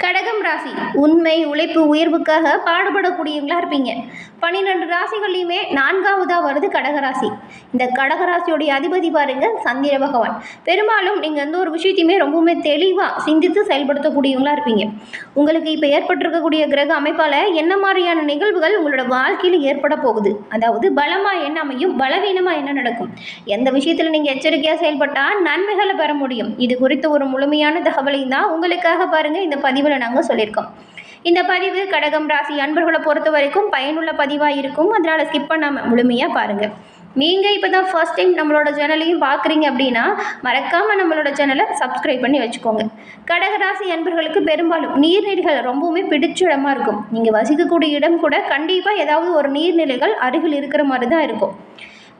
கடகம் ராசி உண்மை உழைப்பு உயர்வுக்காக பாடுபடக்கூடியவங்களா இருப்பீங்க. 12 ராசிகள்லையுமே 4வதா வருது கடகராசி. இந்த கடகராசியோடைய அதிபதி பாருங்க சந்திர பகவான். பெரும்பாலும் நீங்கள் எந்த ஒரு விஷயத்தையுமே ரொம்பவுமே தெளிவாக சிந்தித்து செயல்படுத்தக்கூடியவங்களா இருப்பீங்க. உங்களுக்கு இப்போ ஏற்பட்டிருக்கக்கூடிய கிரக அமைப்பால் என்ன மாதிரியான நிகழ்வுகள் உங்களோட வாழ்க்கையில் ஏற்பட போகுது, அதாவது பலமாக என்ன அமையும், பலவீனமாக என்ன நடக்கும், எந்த விஷயத்தில் நீங்கள் எச்சரிக்கையாக செயல்பட்டால் நன்மைகளை பெற முடியும், இது குறித்த ஒரு முழுமையான தகவலை தான் உங்களுக்காக பாருங்கள் இந்த பதிவில் நாங்கள் சொல்லியிருக்கோம். இந்த பதிவு கடகம் ராசி அன்பர்களை பொறுத்த வரைக்கும் பயனுள்ள பதிவாக இருக்கும். அதனால் ஸ்கிப் பண்ணாமல் முழுமையாக பாருங்கள். நீங்கள் இப்போ தான் ஃபர்ஸ்ட் டைம் நம்மளோட சேனலையும் பார்க்குறீங்க அப்படின்னா மறக்காமல் நம்மளோட சேனலை சப்ஸ்கிரைப் பண்ணி வச்சுக்கோங்க. கடகராசி அன்பர்களுக்கு பெரும்பாலும் நீர்நிலைகள் ரொம்பவுமே பிடிச்ச இடமா இருக்கும். நீங்கள் வசிக்கக்கூடிய இடம் கூட கண்டிப்பாக ஏதாவது ஒரு நீர்நிலைகள் அருகில் இருக்கிற மாதிரி தான் இருக்கும்.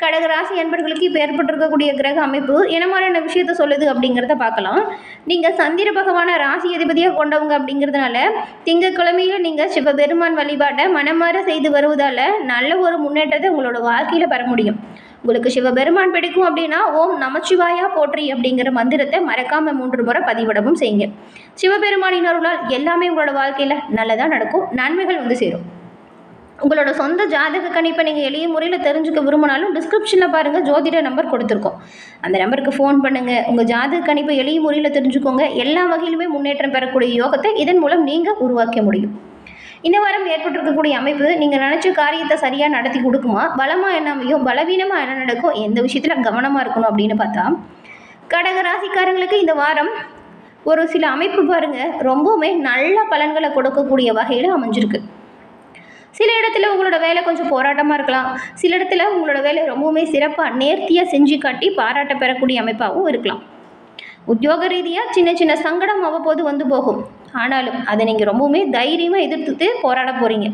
கடகராசி அன்பர்களுக்கு இப்போ ஏற்பட்டிருக்கக்கூடிய கிரக அமைப்பு என்ன மாதிரியான விஷயத்த சொல்லுது அப்படிங்கிறத பார்க்கலாம். நீங்கள் சந்திர பகவானை ராசி அதிபதியாக கொண்டவங்க அப்படிங்கிறதுனால திங்கட்கிழமையில் நீங்கள் சிவபெருமான் வழிபாட்டை மனமாற செய்து வருவதால் நல்ல ஒரு முன்னேற்றத்தை உங்களோட வாழ்க்கையில் பெற முடியும். உங்களுக்கு சிவபெருமான் பிடிக்கும் அப்படின்னா ஓம் நமச்சிவாயா போற்றி அப்படிங்கிற மந்திரத்தை மறக்காமல் 3 முறை பதிவிடவும் செய்யுங்க. சிவபெருமானின் அருளால் எல்லாமே உங்களோட வாழ்க்கையில் நல்லதாக நடக்கும், நன்மைகள் வந்து சேரும். உங்களோட சொந்த ஜாதக கணிப்பை நீங்கள் எளிய முறையில் தெரிஞ்சுக்க விரும்பினாலும் டிஸ்கிரிப்ஷனில் பாருங்கள் ஜோதிட நம்பர் கொடுத்துருக்கோம். அந்த நம்பருக்கு ஃபோன் பண்ணுங்கள். உங்கள் ஜாதக கணிப்பை எளிய முறையில் தெரிஞ்சுக்கோங்க. எல்லா வகையிலுமே முன்னேற்றம் பெறக்கூடிய யோகத்தை இதன் மூலம் நீங்கள் உருவாக்க முடியும். இந்த வாரம் ஏற்பட்டிருக்கக்கூடிய அமைப்பு நீங்கள் நினச்ச காரியத்தை சரியாக நடத்தி கொடுக்குமா, பலமாக என்ன அமையும், பலவீனமாக என்ன நடக்கும், எந்த விஷயத்தில் கவனமாக இருக்கணும் அப்படின்னு பார்த்தா கடக ராசிக்காரங்களுக்கு இந்த வாரம் ஒரு சில அமைப்பு பாருங்கள் ரொம்பவுமே நல்ல பலன்களை கொடுக்கக்கூடிய வகையில் அமைஞ்சிருக்கு. சில இடத்துல உங்களோட வேலை கொஞ்சம் போராட்டமாக இருக்கலாம். சில இடத்துல உங்களோட வேலை ரொம்பவுமே சிறப்பாக நேர்த்தியாக செஞ்சு காட்டி பாராட்ட பெறக்கூடிய அமைப்பாகவும் இருக்கலாம். உத்தியோக ரீதியாக சின்ன சின்ன சங்கடம் அவ்வப்போது வந்து போகும். ஆனாலும் அதை நீங்கள் ரொம்பவுமே தைரியமாக எதிர்த்து போராட போகிறீங்க.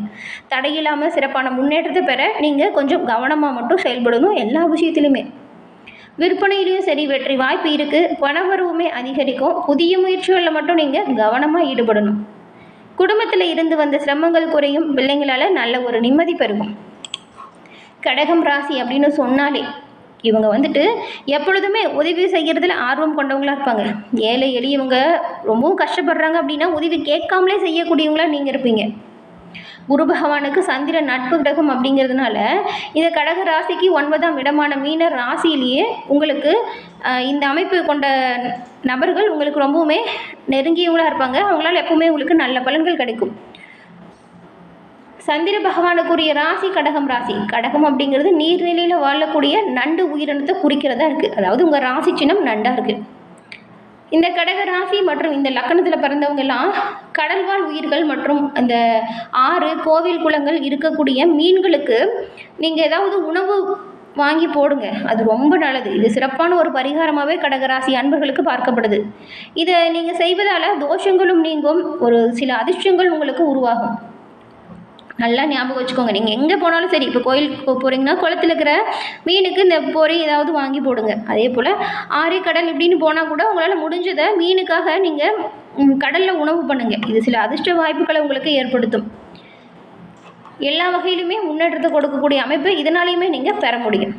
தடையில்லாமல் சிறப்பான முன்னேற்றத்தை பெற நீங்கள் கொஞ்சம் கவனமாக மட்டும் செயல்படணும். எல்லா விஷயத்துலையுமே விற்பனையிலையும் சரி வெற்றி வாய்ப்பு இருக்குது. பணவரவுமே அதிகரிக்கும். புதிய முயற்சிகளில் மட்டும் நீங்கள் கவனமாக ஈடுபடணும். குடும்பத்தில் இருந்து வந்த சிரமங்கள் குறையும். பிள்ளைங்களால் நல்ல ஒரு நிம்மதி பெருகும். கடகம் ராசி அப்படின்னு சொன்னாலே இவங்க வந்துட்டு எப்பொழுதுமே உதவி செய்கிறதுல ஆர்வம் கொண்டவங்களா இருப்பாங்க. ஏழை எளியவங்க ரொம்பவும் கஷ்டப்படுறாங்க அப்படின்னா உதவி கேட்காமலே செய்யக்கூடியவங்களா நீங்கள் இருப்பீங்க. குரு பகவானுக்கு சந்திரன் நட்பு கிரகம் அப்படிங்கிறதுனால இந்த கடக ராசிக்கு 9ஆம் இடமான மீன ராசியிலேயே உங்களுக்கு இந்த அமைப்பு கொண்ட நபர்கள் உங்களுக்கு ரொம்பவுமே நெருங்கியவங்களாக இருப்பாங்க. அவங்களால எப்பவுமே உங்களுக்கு நல்ல பலன்கள் கிடைக்கும். சந்திர பகவானுக்குரிய ராசி கடகம் ராசி. கடகம் அப்படிங்கிறது நீர்நிலையில் வாழக்கூடிய நண்டு உயிரினத்தை குறிக்கிறதா இருக்குது. அதாவது உங்கள் ராசி சின்னம் நண்டாக இருக்குது. இந்த கடக ராசி மற்றும் இந்த லக்கணத்தில் பிறந்தவங்கெல்லாம் கடல்வாழ் உயிர்கள் மற்றும் அந்த ஆறு கோவில் குளங்கள் இருக்கக்கூடிய மீன்களுக்கு நீங்கள் ஏதாவது உணவு வாங்கி போடுங்க. அது ரொம்ப நல்லது. இது சிறப்பான ஒரு பரிகாரமாகவே கடகராசி அன்பர்களுக்கு பார்க்கப்படுது. இதை நீங்கள் செய்வதால் தோஷங்களும் நீங்கும். ஒரு சில அதிர்ஷ்டங்கள் உங்களுக்கு உருவாகும். நல்லா ஞாபகம் வச்சுக்கோங்க. நீங்கள் எங்கே போனாலும் சரி, இப்போ கோயிலுக்கு போகிறீங்கன்னா குளத்தில் இருக்கிற மீனுக்கு இந்த பொறி ஏதாவது வாங்கி போடுங்க. அதே போல் ஆறு கடல் இப்படின்னு போனால் கூட உங்களால் முடிஞ்சதை மீனுக்காக நீங்கள் கடலில் உணவு பண்ணுங்கள். இது சில அதிர்ஷ்ட வாய்ப்புகளை உங்களுக்கு ஏற்படுத்தும். எல்லா வகையிலுமே முன்னேற்றத்தை கொடுக்கக்கூடிய அமைப்பு இதனாலையுமே நீங்கள் பெற முடியும்.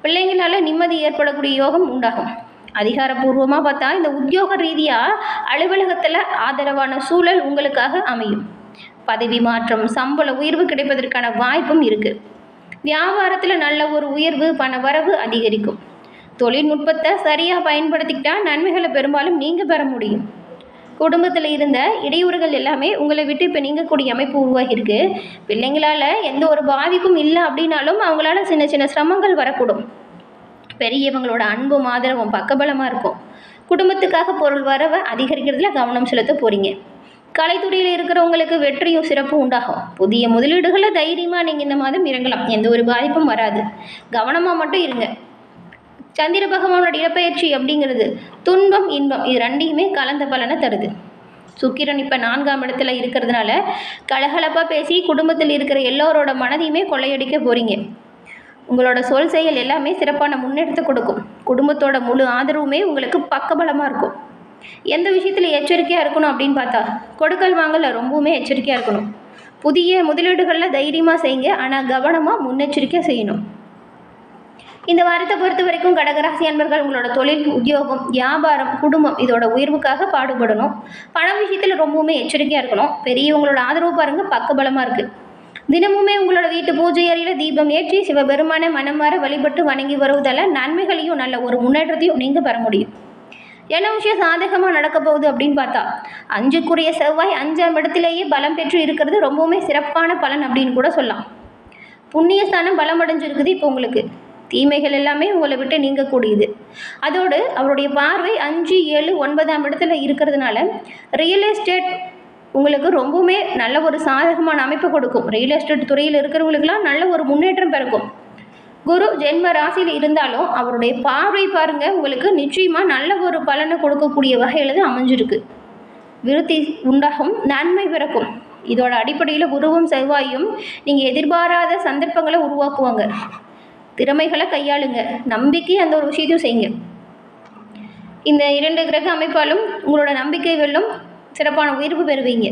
பிள்ளைங்களால் நிம்மதி ஏற்படக்கூடிய யோகம் உண்டாகும். அதிகாரப்பூர்வமாக பார்த்தா இந்த உத்தியோக ரீதியாக அலுவலகத்தில் ஆதரவான சூழல் உங்களுக்காக அமையும். பதவி மாற்றம், சம்பள உயர்வு கிடைப்பதற்கான வாய்ப்பும் இருக்குது. வியாபாரத்தில் நல்ல ஒரு உயர்வு, பண வரவு அதிகரிக்கும். தொழில்நுட்பத்தை சரியாக பயன்படுத்திக்கிட்டால் நன்மைகளை பெரும்பாலும் நீங்கள் பெற முடியும். குடும்பத்தில் இருந்த இடையூறுகள் எல்லாமே உங்களை விட்டு இப்போ நீங்கக்கூடிய அமைப்பு உருவாகியிருக்கு. பிள்ளைங்களால் எந்த ஒரு பாதிப்பும் இல்லை அப்படின்னாலும் அவங்களால சின்ன சின்ன சிரமங்கள் வரக்கூடும். பெரியவங்களோட அன்பும் ஆதரவும் பக்கபலமாக இருக்கும். குடும்பத்துக்காக பொருள் வரவை அதிகரிக்கிறதுல கவனம் செலுத்த போகிறீங்க. கலைத்துறையில் இருக்கிறவங்களுக்கு வெற்றியும் சிறப்பும் உண்டாகும். புதிய முதலீடுகளை தைரியமாக நீங்கள் இந்த மாதம் இறங்கலாம். எந்த ஒரு பாதிப்பும் வராது. கவனமாக மட்டும் இருங்க. சந்திர பகவானோட இடப்பெயர்ச்சி அப்படிங்கிறது துன்பம் இன்பம் இது ரெண்டையுமே கலந்த பலனை தருது. சுக்கிரன் இப்போ 4ஆம் இடத்துல இருக்கிறதுனால கலகலப்பாக பேசி குடும்பத்தில் இருக்கிற எல்லோரோட மனதையுமே கொள்ளையடிக்க போகிறீங்க. உங்களோட சொல் செயல் எல்லாமே சிறப்பான முன்னேற்றத்தை கொடுக்கும். குடும்பத்தோட முழு ஆதரவுமே உங்களுக்கு பக்கபலமாக இருக்கும். எந்த விஷயத்தில் எச்சரிக்கையாக இருக்கணும் அப்படின்னு பார்த்தா கொடுக்கல் வாங்கல ரொம்பவுமே எச்சரிக்கையாக இருக்கணும். புதிய முதலீடுகளில் தைரியமாக செய்யுங்க. ஆனால் கவனமாக முன்னெச்சரிக்கையாக செய்யணும். இந்த வாரத்தை பொறுத்த வரைக்கும் கடகராசி அன்பர்கள் உங்களோட தொழில், உத்தியோகம், வியாபாரம், குடும்பம் இதோட உயர்வுக்காக பாடுபடணும். பண விஷயத்தில் ரொம்பவுமே எச்சரிக்கையாக இருக்கணும். பெரியவங்களோட ஆதரவு பாருங்கள் பக்கபலமாக இருக்குது. தினமுமே உங்களோட வீட்டு பூஜை அறையில் தீபம் ஏற்றி சிவபெருமான மனமாற வழிபட்டு வணங்கி வருவதால் நன்மைகளையும் நல்ல ஒரு முன்னேற்றத்தையும் நீங்கள் பெற முடியும். என்ன விஷயம் சாதகமாக நடக்க போகுது அப்படின்னு பார்த்தா, 5க்குரிய செவ்வாய் 5ஆம் இடத்திலேயே பலம் பெற்று இருக்கிறது ரொம்பவுமே சிறப்பான பலன் அப்படின்னு கூட சொல்லலாம். புண்ணிய ஸ்தானம் பலம் அடைஞ்சிருக்குது. இப்போ உங்களுக்கு தீமைகள் எல்லாமே உங்களை விட்டு நீங்கக்கூடியது. அதோடு அவருடைய பார்வை 5, 7, 9ஆம் இடத்துல இருக்கிறதுனால ரியல் எஸ்டேட் உங்களுக்கு ரொம்பவுமே நல்ல ஒரு சாதகமான அமைப்பை கொடுக்கும். ரியல் எஸ்டேட் துறையில் இருக்கிறவங்களுக்கெல்லாம் நல்ல ஒரு முன்னேற்றம் பிறக்கும். குரு ஜென்ம ராசியில் இருந்தாலும் அவருடைய பார்வை பாருங்கள் உங்களுக்கு நிச்சயமாக நல்ல ஒரு பலனை கொடுக்கக்கூடிய வகையில் தான் அமைஞ்சிருக்கு. விருத்தி உண்டாகும், நன்மை பிறக்கும். இதோட அடிப்படையில் குருவும் செவ்வாயும் நீங்கள் எதிர்பாராத சந்தர்ப்பங்களை உருவாக்குவாங்க. திறமைகளை கையாளுங்க, நம்பிக்கை அந்த ஒரு விஷயத்தையும் செய்யுங்க. இந்த 2 கிரக அமைப்பாலும் உங்களோட நம்பிக்கை வெல்லும், சிறப்பான உயர்வு பெறுவீங்க.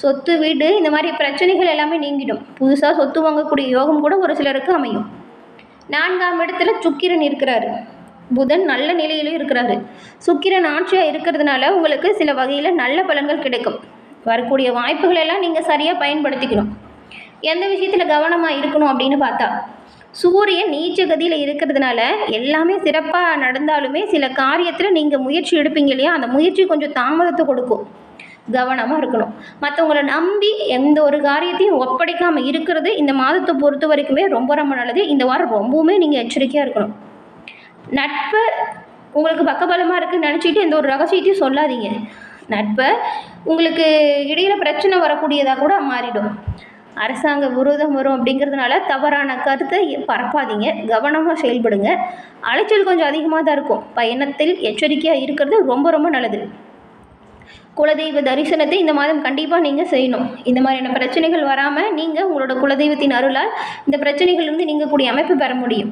சொத்து, வீடு இந்த மாதிரி பிரச்சனைகள் எல்லாமே நீங்கிடும். புதுசாக சொத்து வாங்கக்கூடிய யோகம் கூட ஒரு சிலருக்கு அமையும். 4ஆம் இடத்துல சுக்கிரன் இருக்கிறாரு. புதன் நல்ல நிலையிலும் இருக்கிறாரு. சுக்கிரன் ஆட்சியாக இருக்கிறதுனால உங்களுக்கு சில வகையில் நல்ல பலன்கள் கிடைக்கும். வரக்கூடிய வாய்ப்புகள் எல்லாம் நீங்கள் சரியாக பயன்படுத்திக்கணும். எந்த விஷயத்தில் கவனமாக இருக்கணும் அப்படின்னு பார்த்தா, சூரியன் நீச்ச கதியில் இருக்கிறதுனால எல்லாமே சிறப்பாக நடந்தாலுமே சில காரியத்தில் நீங்கள் முயற்சி எடுப்பீங்க இல்லையா, அந்த முயற்சி கொஞ்சம் தாமதத்தை கொடுக்கும். கவனமாக இருக்கணும். மற்றவங்களை நம்பி எந்த ஒரு காரியத்தையும் ஒப்படைக்காமல் இருக்கிறது இந்த மாதத்தை பொறுத்த வரைக்குமே ரொம்ப ரொம்ப நல்லது. இந்த வாரம் ரொம்பவுமே நீங்கள் எச்சரிக்கையாக இருக்கணும். நட்பை உங்களுக்கு பக்கபலமாக இருக்குதுன்னு நினச்சிட்டு எந்த ஒரு ரகசியத்தையும் சொல்லாதீங்க. நட்பை உங்களுக்கு இடையில் பிரச்சனை வரக்கூடியதாக கூட மாறிடும். அரசாங்க விரோதம் வரும் அப்படிங்கிறதுனால தவறான கருத்தை பரப்பாதீங்க. கவனமாக செயல்படுங்க. அலைச்சல் கொஞ்சம் அதிகமாக தான் இருக்கும். பயணத்தில் எச்சரிக்கையாக இருக்கிறது ரொம்ப ரொம்ப நல்லது. குலதெய்வ தரிசனத்தை இந்த மாதம் கண்டிப்பாக நீங்கள் செய்யணும். இந்த மாதிரியான பிரச்சனைகள் வராமல் நீங்கள் உங்களோட குலதெய்வத்தின் அருளால் இந்த பிரச்சனைகள்லேருந்து நீங்கக்கூடிய அமைப்பு பெற முடியும்.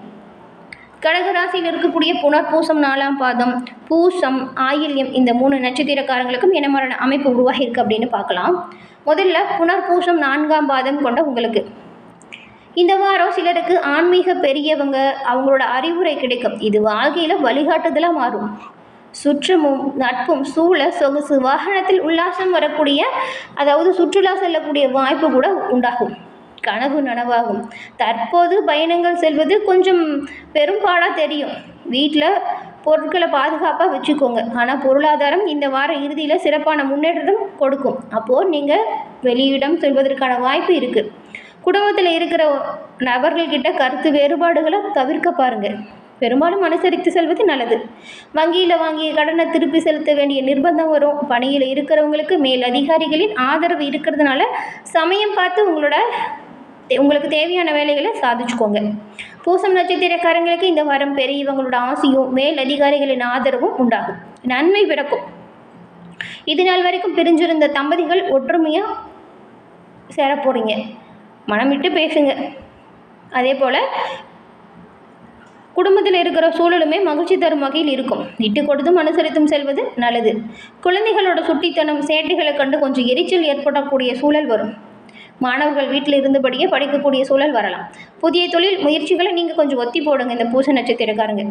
கடகராசியில் இருக்கக்கூடிய புனர்பூசம் 4ஆம் பாதம், பூசம், ஆயில்யம் இந்த 3 நட்சத்திரக்காரங்களுக்கும் என்ன மாதிரியான அமைப்பு உருவாகியிருக்கு அப்படின்னு பார்க்கலாம். முதல்ல புனர்பூசம் 4ஆம் பாதம் கொண்ட உங்களுக்கு இந்த வாரம் சிலருக்கு ஆன்மீக பெரியவங்க அவங்களோட அறிவுரை கிடைக்கும். இது வாழ்க்கையில் வழிகாட்டுதலாக மாறும். சுற்றமும் நட்பும் சூழ சொகுசு வாகனத்தில் உல்லாசம் வரக்கூடிய, அதாவது சுற்றுலா செல்லக்கூடிய வாய்ப்பு கூட உண்டாகும். கனவு நனவாகும். தற்போது பயணங்கள் செல்வது கொஞ்சம் பெரும்பாலாக தெரியும். வீட்டில் பொருட்களை பாதுகாப்பாக வச்சுக்கோங்க. ஆனால் பொருளாதாரம் இந்த வார இறுதியில் சிறப்பான முன்னேற்றம் கொடுக்கும். அப்போது நீங்கள் வெளியிடம் செல்வதற்கான வாய்ப்பு இருக்குது. குடும்பத்தில் இருக்கிற நபர்கள்கிட்ட கருத்து வேறுபாடுகளை தவிர்க்க பாருங்கள். பெரும்பாலும் அனுசரித்து செல்வது நல்லது. வங்கியில் வாங்கிய கடனை திருப்பி செலுத்த வேண்டிய நிர்பந்தம் வரும். பணியில் இருக்கிறவங்களுக்கு மேல் அதிகாரிகளின் ஆதரவு இருக்கிறதுனால சமயம் பார்த்து உங்களுக்கு தேவையான வேலைகளை சாதிச்சுக்கோங்க. பூசம் நட்சத்திரக்காரங்களுக்கு இந்த வாரம் பெரியவங்களோட ஆசையும் மேல் அதிகாரிகளின் ஆதரவும் உண்டாகும். நன்மை பிறக்கும். இது நாள் வரைக்கும் பிரிஞ்சிருந்த தம்பதிகள் ஒற்றுமையாக சேர போகிறீங்க. மனம் விட்டு பேசுங்க. அதே போல் குடும்பத்தில் இருக்கிற சூழலுமே மகிழ்ச்சி தரும் வகையில் இருக்கும். விட்டு கொடுத்தும் அனுசரித்தும் செல்வது நல்லது. குழந்தைகளோட சுட்டித்தனம் சேட்டைகளை கண்டு கொஞ்சம் எரிச்சல் ஏற்படக்கூடிய சூழல் வரும். மாணவர்கள் வீட்டில் இருந்தபடியே படிக்கக்கூடிய சூழல் வரலாம். புதிய தொழில் முயற்சிகளை நீங்கள் கொஞ்சம் ஒத்தி போடுங்க. இந்த பூச நட்சத்திரக்காரங்க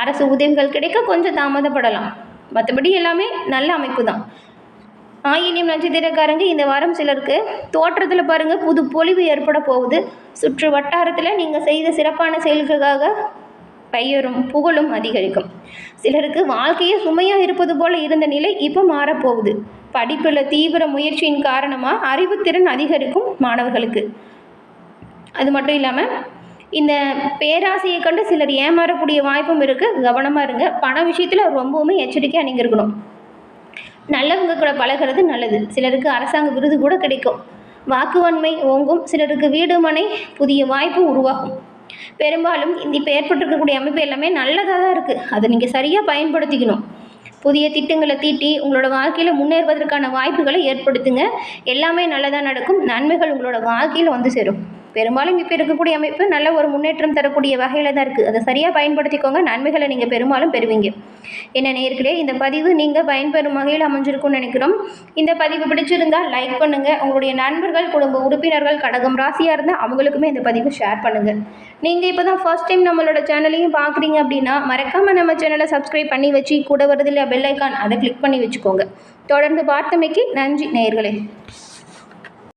அரசு உதவிகள் கிடைக்க கொஞ்சம் தாமதப்படலாம். மற்றபடி எல்லாமே நல்ல அமைப்பு தான். ஆயில்யம் நட்சத்திரக்காரங்க இந்த வாரம் சிலருக்கு தோற்றத்தில் பாருங்கள் புது பொலிவு ஏற்பட போகுது. சுற்று வட்டாரத்தில் நீங்கள் செய்த சிறப்பான செயல்களுக்காக பெயரும் புகழும் அதிகரிக்கும். சிலருக்கு வாழ்க்கையே சுமையாக இருப்பது போல இருந்த நிலை இப்போ மாறப்போகுது. படிப்பில் தீவிர முயற்சியின் காரணமாக அறிவுத்திறன் அதிகரிக்கும் மாணவர்களுக்கு. அது மட்டும் இல்லாமல் இந்த பேராசையை கண்டு சிலர் ஏமாறக்கூடிய வாய்ப்பும் இருக்குது. கவனமாக இருங்க. பண விஷயத்தில் ரொம்பவுமே எச்சரிக்கையாக நீங்கள் இருக்கணும். நல்லவங்க கூட பழகிறது நல்லது. சிலருக்கு அரசாங்க விருது கூட கிடைக்கும். வாக்குவன்மை ஓங்கும். சிலருக்கு வீடு மனை புதிய வாய்ப்பு உருவாகும். பெரும்பாலும் இப்போ ஏற்பட்டிருக்கக்கூடிய அமைப்பு எல்லாமே நல்லதாக தான் இருக்குது. அதை நீங்கள் சரியாக பயன்படுத்திக்கணும். புதிய திட்டங்களை தீட்டி உங்களோட வாழ்க்கையில் முன்னேறுவதற்கான வாய்ப்புகளை ஏற்படுத்துங்க. எல்லாமே நல்லதாக நடக்கும். நன்மைகள் உங்களோட வாழ்க்கையில் வந்து சேரும். பெரும்பாலும் இப்போ இருக்கக்கூடிய அமைப்பு நல்ல ஒரு முன்னேற்றம் தரக்கூடிய வகையில் தான் இருக்குது. அதை சரியாக பயன்படுத்திக்கோங்க, நன்மைகளை நீங்கள் பெரும்பாலும் பெறுவீங்க. என்ன நேயர்களே, இந்த பதிவு நீங்கள் பயன்பெறும் வகையில் அமைஞ்சிருக்கும்னு நினைக்கிறோம். இந்த பதிவு பிடிச்சிருந்தால் லைக் பண்ணுங்கள். உங்களுடைய நண்பர்கள், குடும்ப உறுப்பினர்கள் கடகம் ராசியாக இருந்தால் அவங்களுக்குமே இந்த பதிவு ஷேர் பண்ணுங்கள். நீங்கள் இப்போ தான் ஃபர்ஸ்ட் டைம் நம்மளோட சேனலையும் பார்க்குறீங்க அப்படின்னா மறக்காமல் நம்ம சேனலை சப்ஸ்கிரைப் பண்ணி வச்சு கூட வருதில்லை பெல் ஐக்கான் அதை கிளிக் பண்ணி வச்சுக்கோங்க. தொடர்ந்து பார்த்தமைக்கு நன்றி நேயர்களே.